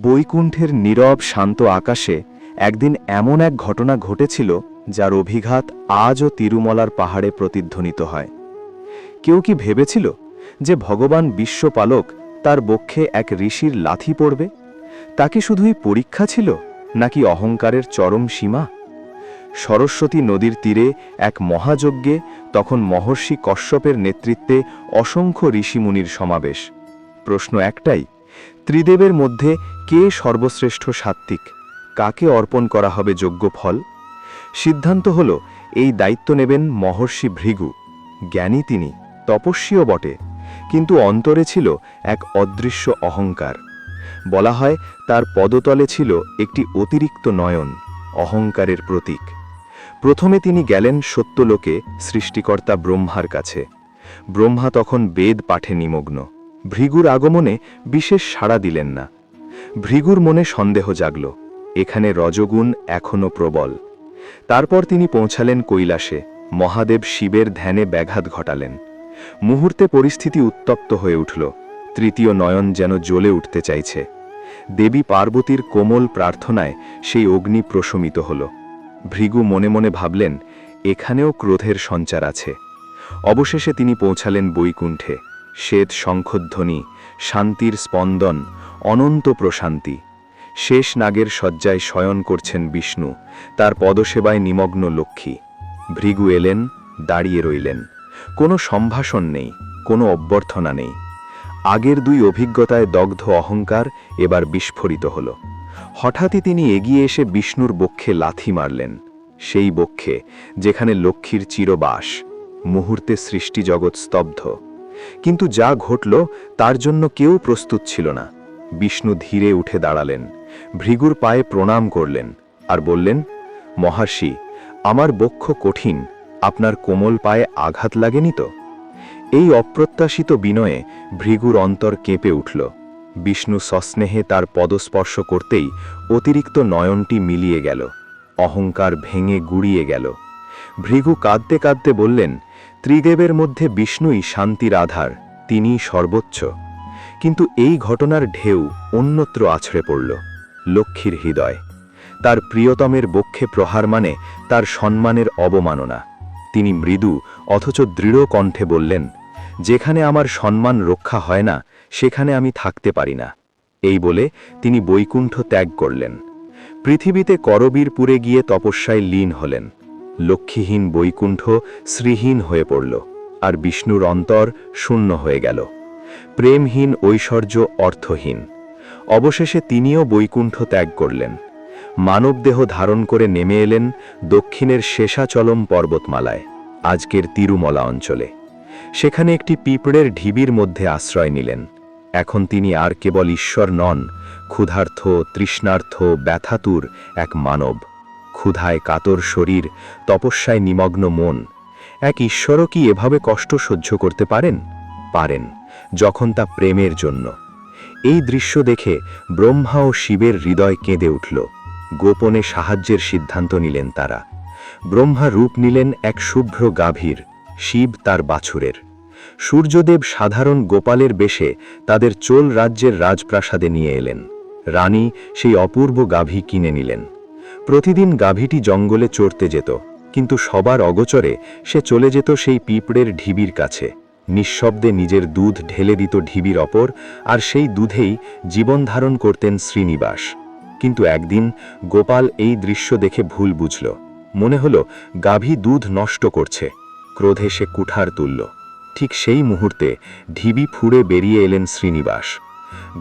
বৈকুণ্ঠের নীরব শান্ত আকাশে একদিন এমন এক ঘটনা ঘটেছিল যার অভিঘাত আজও তিরুমলার পাহাড়ে প্রতিধ্বনিত হয়। কেউ কি ভেবেছিল যে ভগবান বিশ্বপালক তার বক্ষে এক ঋষির লাথি পড়বে? তা কি শুধুই পরীক্ষা ছিল, নাকি অহংকারের চরম সীমা? সরস্বতী নদীর তীরে এক মহাযজ্ঞে তখন মহর্ষি কশ্যপের নেতৃত্বে অসংখ্য ঋষিমুনির সমাবেশ। প্রশ্ন একটাই, ত্রিদেবের মধ্যে কে সর্বশ্রেষ্ঠ সাত্ত্বিক? কাকে অর্পণ করা হবে যোগ্য ফল? সিদ্ধান্ত হল এই দায়িত্ব নেবেন মহর্ষি ভৃগু। জ্ঞানী তিনি, তপস্বীও বটে, কিন্তু অন্তরে ছিল এক অদৃশ্য অহংকার। বলা হয় তার পদতলে ছিল একটি অতিরিক্ত নয়ন, অহংকারের প্রতীক। প্রথমে তিনি গেলেন সত্যলোকে সৃষ্টিকর্তা ব্রহ্মার কাছে। ব্রহ্মা তখন বেদ পাঠে নিমগ্ন। ভৃগুর আগমনে বিশেষ সাড়া দিলেন না। ভৃগুর মনে সন্দেহ জাগল, এখানে রজগুণ এখনও প্রবল। তারপর তিনি পৌঁছালেন কৈলাসে। মহাদেব শিবের ধ্যানে ব্যাঘাত ঘটালেন। মুহূর্তে পরিস্থিতি উত্তপ্ত হয়ে উঠল। তৃতীয় নয়ন যেন জ্বলে উঠতে চাইছে। দেবী পার্বতীর কোমল প্রার্থনায় সেই অগ্নি প্রশমিত হল। ভৃগু মনে মনে ভাবলেন, এখানেও ক্রোধের সঞ্চার আছে। অবশেষে তিনি পৌঁছালেন বৈকুণ্ঠে। শ্বেত শঙ্খধ্বনি, শান্তির স্পন্দন, অনন্ত প্রশান্তি। শেষ নাগের শয্যায় শয়ন করছেন বিষ্ণু, তার পদসেবায় নিমগ্ন লক্ষ্মী। ভৃগু এলেন, দাঁড়িয়ে রইলেন। কোনো সম্ভাষণ নেই, কোনো অভ্যর্থনা নেই। আগের দুই অভিজ্ঞতায় দগ্ধ অহংকার এবার বিস্ফোরিত হল। হঠাৎই তিনি এগিয়ে এসে বিষ্ণুর বক্ষে লাথি মারলেন, সেই বক্ষে যেখানে লক্ষ্মীর চিরবাস। মুহূর্তে সৃষ্টিজগৎ স্তব্ধ। কিন্তু যা ঘটল তার জন্য কেউ প্রস্তুত ছিল না। বিষ্ণু ধীরে উঠে দাঁড়ালেন, ভৃগুর পায়ে প্রণাম করলেন আর বললেন, মহর্ষি, আমার বক্ষ কঠিন, আপনার কোমল পায়ে আঘাত লাগেনি তো? এই অপ্রত্যাশিত বিনয়ে ভৃগুর অন্তর কেঁপে উঠল। বিষ্ণু সস্নেহে তার পদস্পর্শ করতেই অতিরিক্ত নয়নটি মিলিয়ে গেল। অহংকার ভেঙে গুড়িয়ে গেল। ভৃগু কাঁদতে কাঁদতে বললেন, ত্রিদেবের মধ্যে বিষ্ণুই শান্তির আধার, তিনিই সর্বোচ্চ। কিন্তু এই ঘটনার ঢেউ অন্যত্র আছড়ে পড়ল। লক্ষ্মীর হৃদয়। তার প্রিয়তমের বক্ষে প্রহার মানে তার সম্মানের অবমাননা। তিনি মৃদু অথচ দৃঢ় কণ্ঠে বললেন, যেখানে আমার সম্মান রক্ষা হয় না সেখানে আমি থাকতে পারি না। এই বলে তিনি বৈকুণ্ঠ ত্যাগ করলেন। পৃথিবীতে করবীরপুরে গিয়ে তপস্যায় লীন হলেন। লক্ষ্মীহীন বৈকুণ্ঠ শ্রীহীন হয়ে পড়ল, আর বিষ্ণুর অন্তর শূন্য হয়ে গেল। প্রেমহীন ঐশ্বর্য অর্থহীন। অবশেষে তিনিও বৈকুণ্ঠ ত্যাগ করলেন। মানবদেহ ধারণ করে নেমে এলেন দক্ষিণের শেষাচলম পর্বতমালায়, আজকের তিরুমলা অঞ্চলে। সেখানে একটি পিঁপড়ের ঢিবির মধ্যে আশ্রয় নিলেন। এখন তিনি আর কেবল ঈশ্বর নন, ক্ষুধার্থ, তৃষ্ণার্থ, ব্যথাতুর এক মানব। ক্ষুধায় কাতর শরীর, তপস্যায় নিমগ্ন মন। এক ঈশ্বরও কি এভাবে কষ্ট সহ্য করতে পারেন? পারেন, যখন তা প্রেমের জন্য। এই দৃশ্য দেখে ব্রহ্মা ও শিবের হৃদয় কেঁদে উঠল। গোপনে সাহায্যের সিদ্ধান্ত নিলেন তারা। ব্রহ্মা রূপ নিলেন এক শুভ্র গাভীর, শিব তার বাছুরের। সূর্যদেব সাধারণ গোপালের বেশে তাদের চোল রাজ্যের রাজপ্রাসাদে নিয়ে এলেন। রানী সেই অপূর্ব গাভী কিনে নিলেন। প্রতিদিন গাভীটি জঙ্গলে চড়তে যেত, কিন্তু সবার অগোচরে সে চলে যেত সেই পিঁপড়ের ঢিবির কাছে। নিঃশব্দে নিজের দুধ ঢেলে দিত ঢিবির অপর, আর সেই দুধেই জীবন ধারণ করতেন শ্রীনিবাস। কিন্তু একদিন গোপাল এই দৃশ্য দেখে ভুল বুঝল। মনে হল গাভী দুধ নষ্ট করছে। ক্রোধে সে কুঠার তুলল। ঠিক সেই মুহূর্তে ঢিবি ফুঁড়ে বেরিয়ে এলেন শ্রীনিবাস।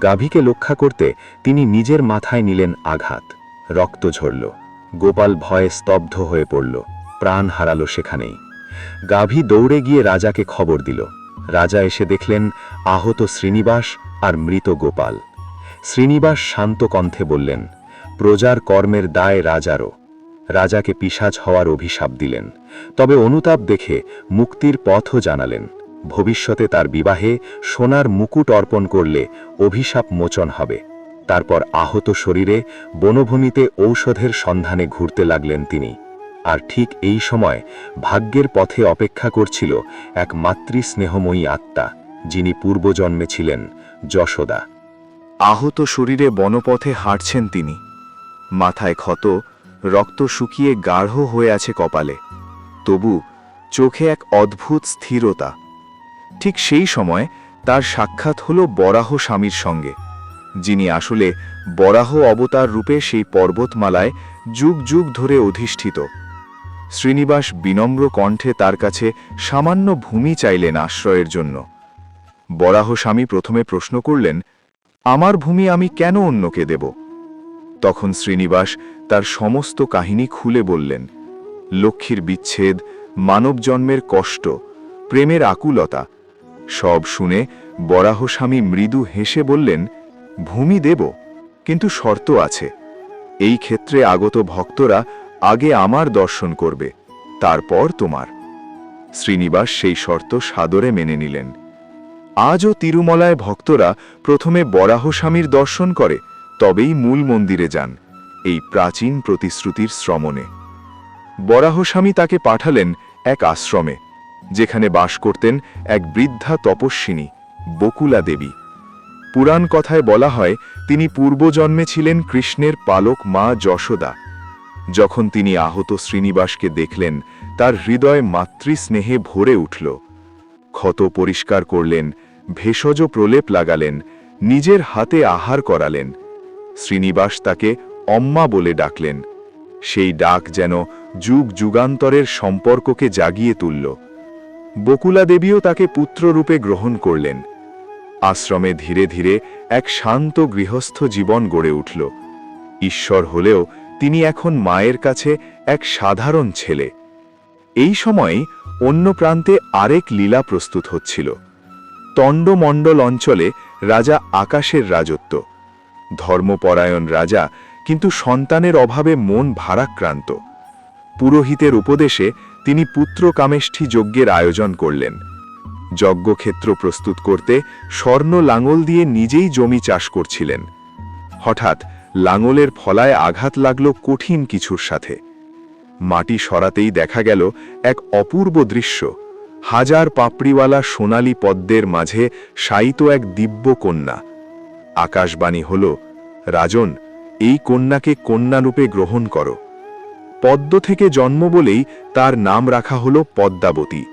গাভীকে রক্ষা করতে তিনি নিজের মাথায় নিলেন আঘাত। রক্ত ঝরল। গোপাল ভয়ে স্তব্ধ হয়ে পড়ল, প্রাণ হারালো সেখানেই। গাভী দৌড়ে গিয়ে রাজাকে খবর দিল। রাজা এসে দেখলেন আহত শ্রীনিবাস আর মৃত গোপাল। শ্রীনিবাস শান্ত কণ্ঠে বললেন, প্রজার কর্মের দায় রাজারও। রাজাকে পিশাচ হওয়ার অভিশাপ দিলেন, তবে অনুতাপ দেখে মুক্তির পথও জানালেন। ভবিষ্যতে তার বিবাহে সোনার মুকুট অর্পণ করলে অভিশাপ মোচন হবে। তারপর আহত শরীরে বনভূমিতে ঔষধের সন্ধানে ঘুরতে লাগলেন তিনি। আর ঠিক এই সময় ভাগ্যের পথে অপেক্ষা করছিল এক মাতৃস্নেহময়ী আত্মা, যিনি পূর্বজন্মে ছিলেন যশোদা। আহত শরীরে বনপথে হাঁটছেন তিনি। মাথায় ক্ষত, রক্ত শুকিয়ে গাঢ় হয়ে আছে কপালে, তবু চোখে এক অদ্ভুত স্থিরতা। ঠিক সেই সময় তার সাক্ষাৎ হল বরাহ স্বামীর সঙ্গে, যিনি আসলে বরাহ অবতার রূপে সেই পর্বতমালায় যুগ যুগ ধরে অধিষ্ঠিত। শ্রীনিবাস বিনম্র কণ্ঠে তার কাছে সামান্য ভূমি চাইলেন আশ্রয়ের জন্য। বরাহ স্বামী প্রথমে প্রশ্ন করলেন, আমার ভূমি আমি কেন অন্যকে দেব? তখন শ্রীনিবাস তার সমস্ত কাহিনী খুলে বললেন। লক্ষ্মীর বিচ্ছেদ, মানব জন্মের কষ্ট, প্রেমের আকুলতা, সব শুনে বরাহ স্বামী মৃদু হেসে বললেন, ভূমি দেব, কিন্তু শর্ত আছে। এই ক্ষেত্রে আগত ভক্তরা আগে আমার দর্শন করবে, তারপর তোমার। শ্রীনিবাস সেই শর্ত সাদরে মেনে নিলেন। আজও তিরুমলায় ভক্তরা প্রথমে বরাহ স্বামীর দর্শন করে, তবেই মূল মন্দিরে যান, এই প্রাচীন প্রতিশ্রুতির শ্রমণে। বরাহ স্বামী তাকে পাঠালেন এক আশ্রমে, যেখানে বাস করতেন এক বৃদ্ধা তপস্বিনী, বকুলা দেবী। পুরাণ কথায় বলা হয় তিনি পূর্বজন্মে ছিলেন কৃষ্ণের পালক মা যশোদা। যখন তিনি আহত শ্রীনিবাসকে দেখলেন, তার হৃদয় মাতৃস্নেহে ভরে উঠল। ক্ষত পরিষ্কার করলেন, ভেষজ প্রলেপ লাগালেন, নিজের হাতে আহার করালেন। শ্রীনিবাস তাকে অম্মা বলে ডাকলেন। সেই ডাক যেন যুগ যুগান্তরের সম্পর্ককে জাগিয়ে তুলল। বকুলা দেবীও তাকে পুত্ররূপে গ্রহণ করলেন। আশ্রমে ধীরে ধীরে এক শান্ত গৃহস্থ জীবন গড়ে উঠল। ঈশ্বর হলেও তিনি এখন মায়ের কাছে এক সাধারণ ছেলে। এই সময় অন্য প্রান্তে আরেক লীলা প্রস্তুত হচ্ছিল। তণ্ডমণ্ডল অঞ্চলে রাজা আকাশের রাজত্ব। ধর্মপরায়ণ রাজা, কিন্তু সন্তানের অভাবে মন ভারাক্রান্ত। পুরোহিতের উপদেশে তিনি পুত্র কামেষ্ঠী যজ্ঞের আয়োজন করলেন। যজ্ঞক্ষেত্র প্রস্তুত করতে স্বর্ণ লাঙল দিয়ে নিজেই জমি চাষ করছিলেন। হঠাৎ লাঙলের ফলায় আঘাত লাগল কঠিন কিছুর সাথে। মাটি সরাতেই দেখা গেল এক অপূর্ব দৃশ্য। হাজার পাপড়িওয়ালা সোনালী পদ্মের মাঝে শায়িত এক দিব্য কন্যা। আকাশবাণী হল, রাজন, এই কন্যাকে কন্যারূপে গ্রহণ করো। পদ্ম থেকে জন্ম বলেই তার নাম রাখা হল পদ্মাবতী।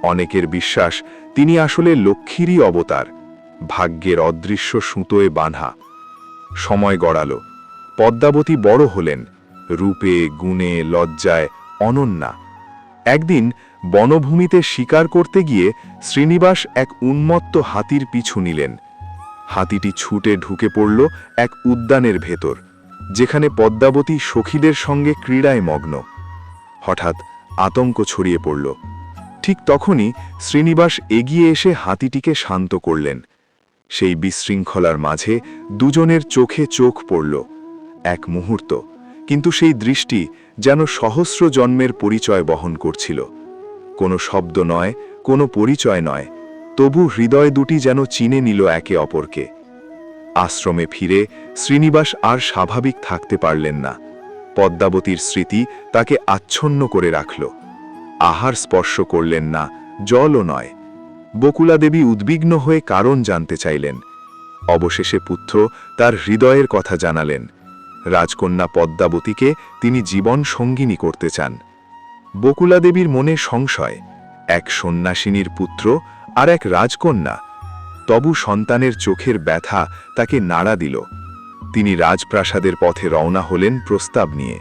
অনেকের বিশ্বাস তিনি আসলে লক্ষ্মীরই অবতার, ভাগ্যের অদৃশ্য সুতোয় বাঁধা। সময় গড়াল, পদ্মাবতী বড় হলেন, রূপে গুণে লজ্জায় অনন্যা। একদিন বনভূমিতে শিকার করতে গিয়ে শ্রীনিবাস এক উন্মত্ত হাতির পিছু নিলেন। হাতিটি ছুটে ঢুকে পড়ল এক উদ্যানের ভেতর, যেখানে পদ্মাবতী সখীদের সঙ্গে ক্রীড়ায় মগ্ন। হঠাৎ আতঙ্ক ছড়িয়ে পড়ল। ঠিক তখনই শ্রীনিবাস এগিয়ে এসে হাতিটিকে শান্ত করলেন। সেই বিশৃঙ্খলার মাঝে দুজনের চোখে চোখ পড়ল। এক মুহূর্ত, কিন্তু সেই দৃষ্টি যেন সহস্র জন্মের পরিচয় বহন করছিল। কোনো শব্দ নয়, কোনো পরিচয় নয়, তবু হৃদয় দুটি যেন চিনে নিল একে অপরকে। আশ্রমে ফিরে শ্রীনিবাস আর স্বাভাবিক থাকতে পারলেন না। পদ্মাবতীর স্মৃতি তাকে আচ্ছন্ন করে রাখল। আহার স্পর্শ করলেন না, জলও নয়। বকুলা দেবী উদ্বিগ্ন হয়ে কারণ জানতে চাইলেন। অবশেষে পুত্র তার হৃদয়ের কথা জানালেন। রাজকন্যা পদ্মাবতীকে তিনি জীবন সঙ্গিনী করতে চান। বকুলা দেবীর মনে সংশয়, এক সন্ন্যাসিনীর পুত্র আর এক রাজকন্যা। তবু সন্তানের চোখের ব্যথা তাকে নাড়া দিল। তিনি রাজপ্রাসাদের পথে রওনা হলেন প্রস্তাব নিয়ে।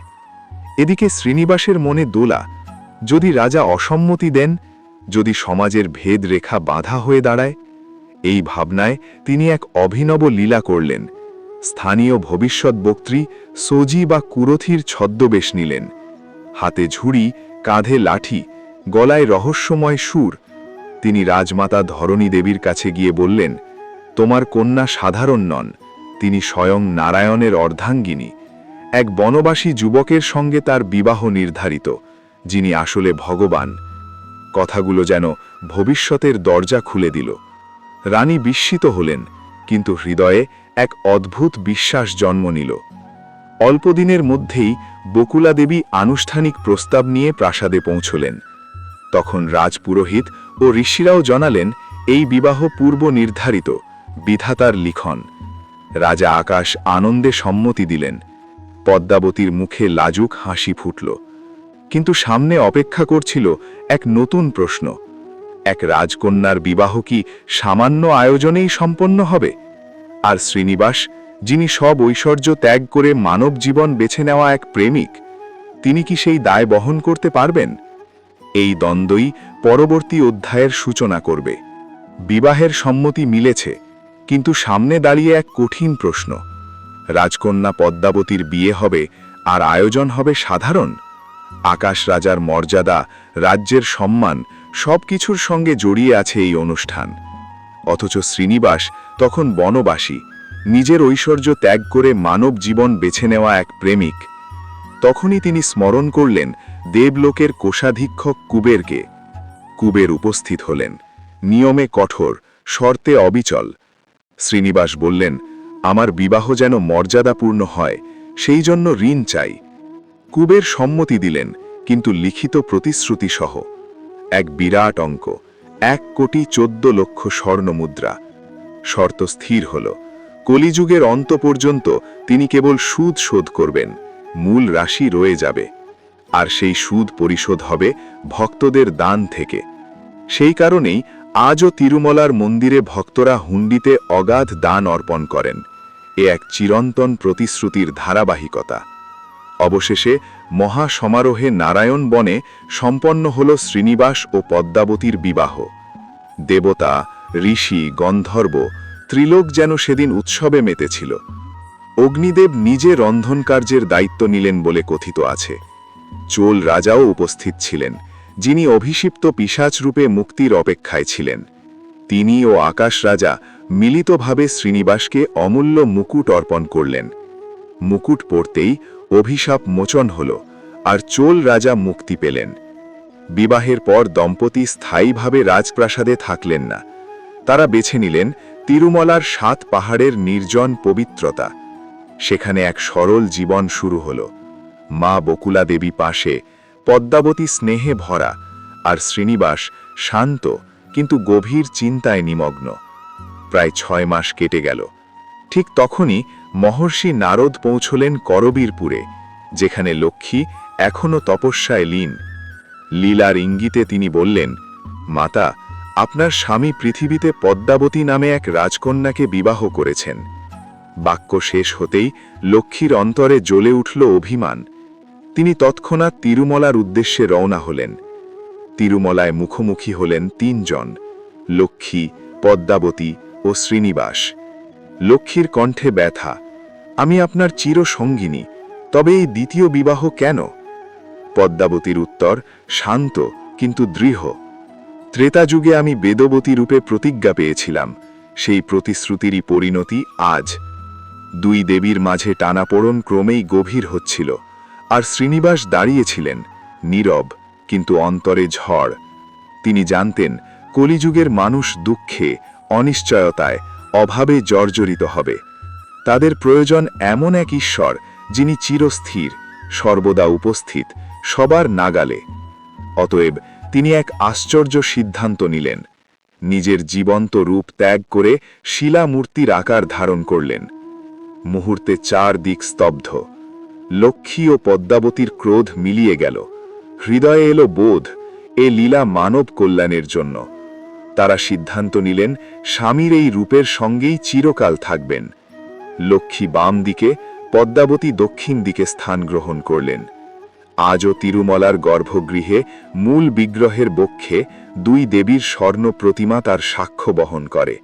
এদিকে শ্রীনিবাসের মনে দোলা, যদি রাজা অসম্মতি দেন, যদি সমাজের ভেদ রেখা বাঁধা হয়ে দাঁড়ায়। এই ভাবনায় তিনি এক অভিনব লীলা করলেন। স্থানীয় ভবিষ্যৎ বক্ত্রী সোজি বা কুরথির ছদ্মবেশ নিলেন। হাতে ঝুড়ি, কাঁধে লাঠি, গলায় রহস্যময় সুর। তিনি রাজমাতা ধরণী দেবীর কাছে গিয়ে বললেন, তোমার কন্যা সাধারণ নন, তিনি স্বয়ং নারায়ণের অর্ধাঙ্গিনী। এক বনবাসী যুবকের সঙ্গে তার বিবাহ নির্ধারিত, যিনি আসলে ভগবান। কথাগুলো যেন ভবিষ্যতের দরজা খুলে দিল। রানী বিস্মিত হলেন, কিন্তু হৃদয়ে এক অদ্ভুত বিশ্বাস জন্ম নিল। অল্পদিনের মধ্যেই বকুলা দেবী আনুষ্ঠানিক প্রস্তাব নিয়ে প্রাসাদে পৌঁছলেন। তখন রাজপুরোহিত ও ঋষিরাও জানালেন, এই বিবাহ পূর্ব নির্ধারিত, বিধাতার লিখন। রাজা আকাশ আনন্দে সম্মতি দিলেন। পদ্মাবতীর মুখে লাজুক হাসি ফুটল, কিন্তু সামনে অপেক্ষা করছিল এক নতুন প্রশ্ন। এক রাজকন্যার বিবাহ কি সামান্য আয়োজনেই সম্পন্ন হবে? আর শ্রীনিবাস, যিনি সব ঐশ্বর্য ত্যাগ করে মানব জীবন বেছে নেওয়া এক প্রেমিক, তিনি কি সেই দায় বহন করতে পারবেন? এই দ্বন্দ্বই পরবর্তী অধ্যায়ের সূচনা করবে। বিবাহের সম্মতি মিলেছে, কিন্তু সামনে দাঁড়িয়ে এক কঠিন প্রশ্ন। রাজকন্যা পদ্মাবতীর বিয়ে হবে, আর আয়োজন হবে সাধারণ? আকাশ রাজার মর্যাদা, রাজ্যের সম্মান সবকিছুর সঙ্গে জড়িয়ে আছে এই অনুষ্ঠান। অথচ শ্রীনিবাস তখন বনবাসী, নিজের ঐশ্বর্য ত্যাগ করে মানব জীবন বেছে নেওয়া এক প্রেমিক। তখনই তিনি স্মরণ করলেন দেবলোকের কোষাধীক্ষক কুবেরকে। কুবের উপস্থিত হলেন, নিয়মে কঠোর, শর্তে অবিচল। শ্রীনিবাস বললেন, আমার বিবাহ যেন মর্যাদাপূর্ণ হয়, সেই জন্য ঋণ চাই। কুবের সম্মতি দিলেন, কিন্তু লিখিত প্রতিশ্রুতি সহ। এক বিরাট অঙ্ক, 1,14,00,000 স্বর্ণমুদ্রা। শর্ত স্থির হল, কলিযুগের অন্ত পর্যন্ত তিনি কেবল সুদ শোধ করবেন, মূল রাশি রয়ে যাবে। আর সেই সুদ পরিশোধ হবে ভক্তদের দান থেকে। সেই কারণেই আজও তিরুমলার মন্দিরে ভক্তরা হুন্ডিতে অগাধ দান অর্পণ করেন। এ এক চিরন্তন প্রতিশ্রুতির ধারাবাহিকতা। অবশেষে মহা সমারোহে নারায়ণ বনে সম্পন্ন হল শ্রীনিবাস ও পদ্মাবতীর বিবাহ। দেবতা, ঋষি, গন্ধর্ব ত্রিলোক যেন সেদিন উৎসবে মেতেছিল। অগ্নিদেব নিজে রন্ধনকার্যের দায়িত্ব নিলেন বলে কথিত আছে। চোল রাজাও উপস্থিত ছিলেন, যিনি অভিষিপ্ত পিশাচ রূপে মুক্তির অপেক্ষায় ছিলেন। তিনি ও আকাশ রাজা মিলিতভাবে শ্রীনিবাসকে অমূল্য মুকুট অর্পণ করলেন। মুকুট পরতেই অভিশাপ মোচন হল, আর চোল রাজা মুক্তি পেলেন। বিবাহের পর দম্পতি স্থায়ীভাবে রাজপ্রাসাদে থাকলেন না। তারা বেছে নিলেন তিরুমলার 7 পাহাড়ের নির্জন পবিত্রতা। সেখানে এক সরল জীবন শুরু হল। মা বকুলা দেবী পাশে, পদ্মাবতী স্নেহে ভরা, আর শ্রীনিবাস শান্ত কিন্তু গভীর চিন্তায় নিমগ্ন। প্রায় 6 মাস কেটে গেল। ঠিক তখনই মহর্ষি নারদ পৌঁছলেন করবীরপুরে, যেখানে লক্ষ্মী এখনও তপস্যায় লীন। লীলার ইঙ্গিতে তিনি বললেন, মাতা, আপনার স্বামী পৃথিবীতে পদ্মাবতী নামে এক রাজকন্যাকে বিবাহ করেছেন। বাক্য শেষ হতেই লক্ষ্মীর অন্তরে জ্বলে উঠল অভিমান। তিনি তৎক্ষণাৎ তিরুমলার উদ্দেশ্যে রওনা হলেন। তিরুমলায় মুখোমুখি হলেন 3 জন, লক্ষ্মী, পদ্মাবতী ও শ্রীনিবাস। লক্ষ্মীর কণ্ঠে ব্যথা, আমি আপনার চিরসঙ্গিনী, তবে এই দ্বিতীয় বিবাহ কেন? পদ্মাবতীর উত্তর শান্ত কিন্তু দৃঢ়, ত্রেতা যুগে আমি বেদবতী রূপে প্রতিজ্ঞা পেয়েছিলাম, সেই প্রতিশ্রুতিরই পরিণতি আজ। 2 দেবীর মাঝে টানাপোড়ন ক্রমেই গভীর হচ্ছিল, আর শ্রীনিবাস দাঁড়িয়েছিলেন নীরব কিন্তু অন্তরে ঝড়। তিনি জানতেন কলিযুগের মানুষ দুঃখে, অনিশ্চয়তায়, অভাবে জর্জরিত হবে। তাদের প্রয়োজন এমন এক ঈশ্বর, যিনি চিরস্থির, সর্বদা উপস্থিত, সবার নাগালে। অতএব তিনি এক আশ্চর্য সিদ্ধান্ত নিলেন। নিজের জীবন্ত রূপ ত্যাগ করে শিলা মূর্তির আকার ধারণ করলেন। মুহূর্তে 4 দিক স্তব্ধ। লক্ষ্মী ও পদ্মাবতীর ক্রোধ মিলিয়ে গেল। হৃদয়ে এলো বোধ, এ লীলা মানব কল্যাণের জন্য। তারা সিদ্ধান্ত নিলেন স্বামীর এই রূপের সঙ্গেই চিরকাল থাকবেন। লক্ষ্মী বাম দিকে, পদ্মাবতী দক্ষিণ দিকে স্থান গ্রহণ করলেন। আজও তিরুমলার গর্ভগৃহে মূল বিগ্রহের বক্ষে 2 দেবীর স্বর্ণ প্রতিমা তার সাক্ষ্য বহন করে।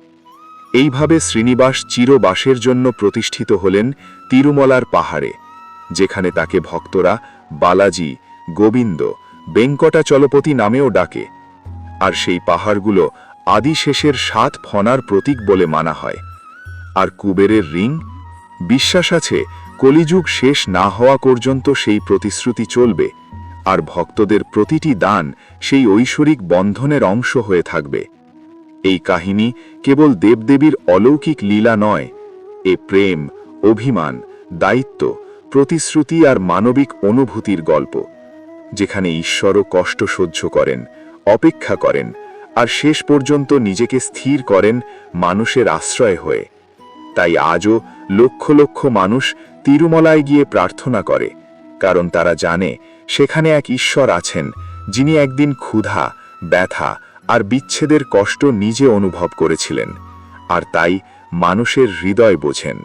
এইভাবে শ্রীনিবাস চিরবাসের জন্য প্রতিষ্ঠিত হলেন তিরুমলার পাহাড়ে, যেখানে তাকে ভক্তরা বালাজি, গোবিন্দ, বেঙ্কটাচলপতি নামেও ডাকে। আর সেই পাহাড়গুলো আদিশেষের 7 ফণার প্রতীক বলে মানা হয়। আর কুবেরের রিং, বিশ্বাস আছে কলিযুগ শেষ না হওয়া পর্যন্ত সেই প্রতিশ্রুতি চলবে, আর ভক্তদের প্রতিটি দান সেই ঐশ্বরিক বন্ধনের অংশ হয়ে থাকবে। এই কাহিনী কেবল দেবদেবীর অলৌকিক লীলা নয়, এ প্রেম, অভিমান, দায়িত্ব, প্রতিশ্রুতি আর মানবিক অনুভূতির গল্প, যেখানে ঈশ্বরও কষ্ট সহ্য করেন, অপেক্ষা করেন, আর শেষ পর্যন্ত নিজেকে স্থির করেন মানুষের আশ্রয় হয়ে। তাই আজও লক্ষ লক্ষ মানুষ তিরুমলায় গিয়ে প্রার্থনা করে, কারণ তারা জানে সেখানে এক ঈশ্বর আছেন যিনি একদিন ক্ষুধা, ব্যথা আর বিচ্ছেদের কষ্ট নিজে অনুভব করেছিলেন, আর তাই মানুষের হৃদয় বোঝেন।